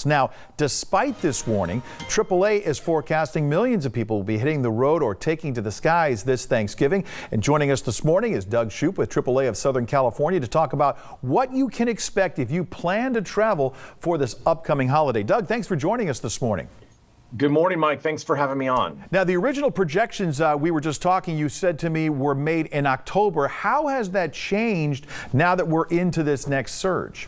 Now, despite this warning, AAA is forecasting millions of people will be hitting the road or taking to the skies this Thanksgiving. And joining us this morning is Doug Shupe with AAA of Southern California to talk about what you can expect if you plan to travel for this upcoming holiday. Doug, thanks for joining us this morning. Good morning, Mike. Thanks for having me on. Now, the original projections we were just talking, you said to me, were made in October. How has that changed now that we're into this next surge?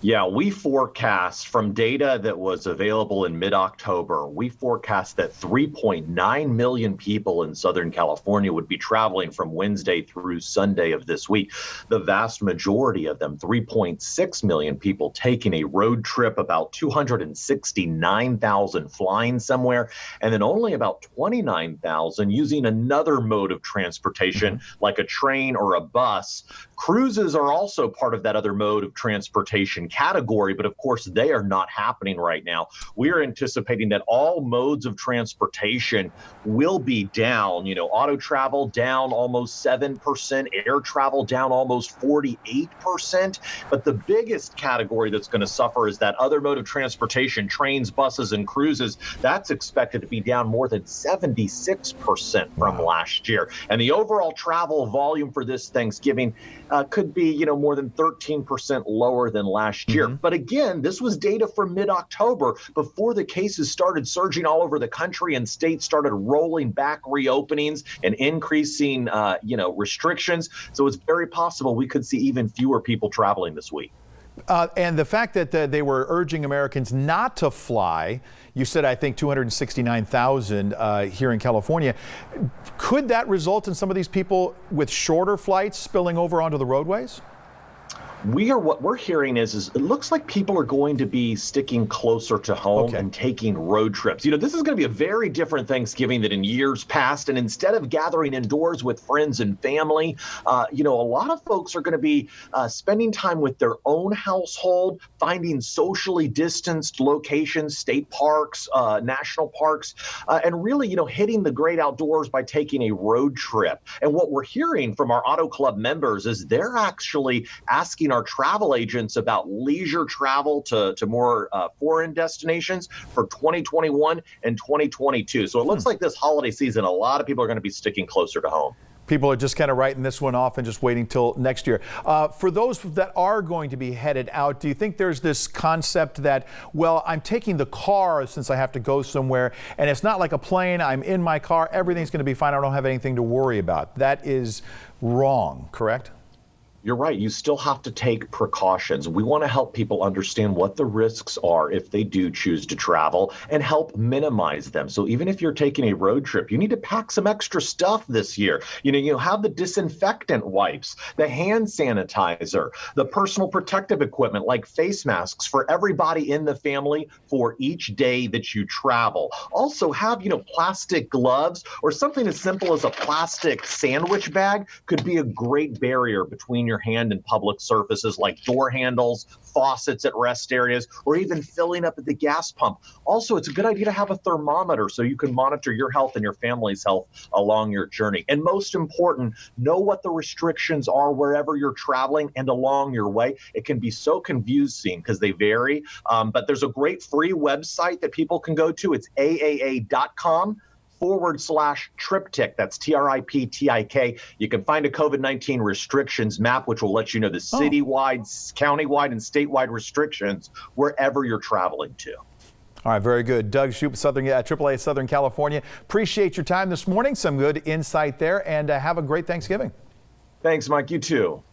Yeah, we forecast from data that was available in mid-October, we forecast that 3.9 million people in Southern California would be traveling from Wednesday through Sunday of this week. The vast majority of them, 3.6 million people, taking a road trip, about 269,000 flying somewhere, and then only about 29,000 using another mode of transportation, like a train or a bus. Cruises are also part of that other mode of transportation category, but of course they are not happening right now. We are anticipating that all modes of transportation will be down. Auto travel down almost 7%, air travel down almost 48%. But the biggest category that's going to suffer is that other mode of transportation, trains, buses, and cruises. That's expected to be down more than 76% from last year. And the overall travel volume for this Thanksgiving could be, more than 13% lower than last year. But again, this was data from mid-October before the cases started surging all over the country and states started rolling back reopenings and increasing, restrictions. So it's very possible we could see even fewer people traveling this week. And the fact that they were urging Americans not to fly, you said, I think, 269,000 here in California. Could that result in some of these people with shorter flights spilling over onto the roadways? What we're hearing is it looks like people are going to be sticking closer to home and taking road trips. This is going to be a very different Thanksgiving than in years past. And instead of gathering indoors with friends and family, a lot of folks are going to be spending time with their own household, finding socially distanced locations, state parks, national parks, and really, hitting the great outdoors by taking a road trip. And what we're hearing from our Auto Club members is they're actually asking our travel agents about leisure travel to more foreign destinations for 2021 and 2022. So it looks like this holiday season, a lot of people are going to be sticking closer to home. People are just kind of writing this one off and just waiting till next year. For those that are going to be headed out, do you think there's this concept that, well, I'm taking the car since I have to go somewhere, and it's not like a plane, I'm in my car, everything's going to be fine, I don't have anything to worry about? That is wrong, correct? You're right. You still have to take precautions. We want to help people understand what the risks are if they do choose to travel and help minimize them. So even if you're taking a road trip, you need to pack some extra stuff this year. Have the disinfectant wipes, the hand sanitizer, the personal protective equipment like face masks for everybody in the family for each day that you travel. Also have, plastic gloves or something as simple as a plastic sandwich bag could be a great barrier between your hand and public surfaces like door handles, faucets at rest areas, or even filling up at the gas pump. Also, it's a good idea to have a thermometer so you can monitor your health and your family's health along your journey. And most important, know what the restrictions are wherever you're traveling and along your way. It can be so confusing because they vary, but there's a great free website that people can go to. It's aaa.com/triptych. That's TRIPTIK. You can find a COVID-19 restrictions map, which will let you know the citywide, countywide, and statewide restrictions wherever you're traveling to. All right, very good. Doug Shupe, AAA Southern California. Appreciate your time this morning. Some good insight there, and have a great Thanksgiving. Thanks, Mike. You too.